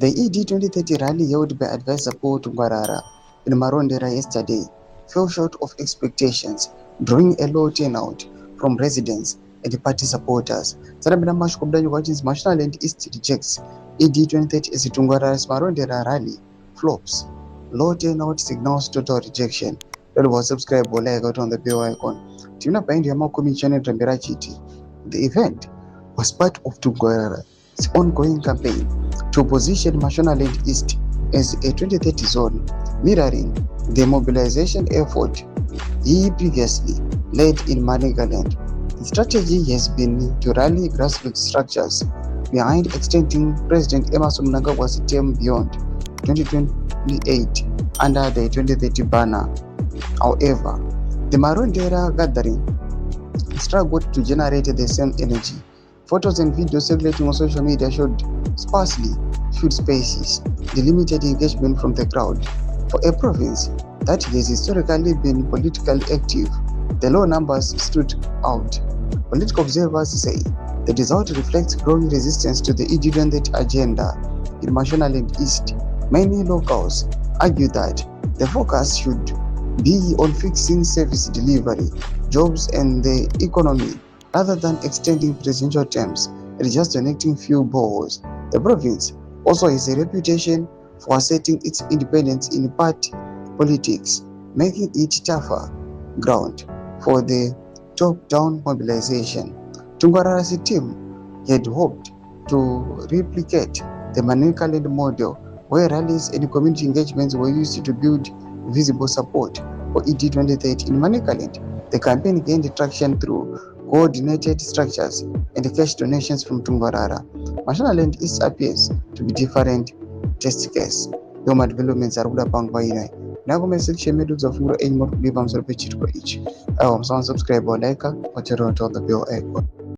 The ED 2030 rally held by Advisor Paul Tungwarara in Marondera yesterday fell short of expectations, drawing a low turnout from residents and party supporters. Sarabina Mashkobda Yuwachins Mashonaland East rejects ED 2030 as Tungwarara's Marondera rally flops. Low turnout signals total rejection. That was subscribe or like out on the bell icon. Tuna Pindi Yamakumi channel Rambera Chiti. The event was part of Tungwarara's ongoing campaign to position Mashonaland East as a 2030 zone, mirroring the mobilization effort he previously led in Manicaland. The strategy has been to rally grassroots structures behind extending President Emerson Mnangagwa's term beyond 2028 under the 2030 banner. However, the Marondera gathering struggled to generate the same energy. Photos and videos circulating on social media showed sparsely filled spaces, the limited engagement from the crowd. For a province that has historically been politically active, the low numbers stood out. Political observers say the result reflects growing resistance to the ED agenda in Mashonaland East. Many locals argue that the focus should be on fixing service delivery, jobs, and the economy, rather than extending presidential terms and just donating few boreholes. The province also has a reputation for asserting its independence in party politics, making it tougher ground for the top-down mobilization. Tungwarara's team had hoped to replicate the Manicaland model, where rallies and community engagements were used to build visible support for ED 2030 in Manicaland. The campaign gained traction through coordinated structures and cash donations from Tungwarara. Mashonaland East appears to be different test case. Yoma developments are good upon by Nagome section medals of Muro and more to be on the page for each. Someone subscribe or like or turn on the bell icon.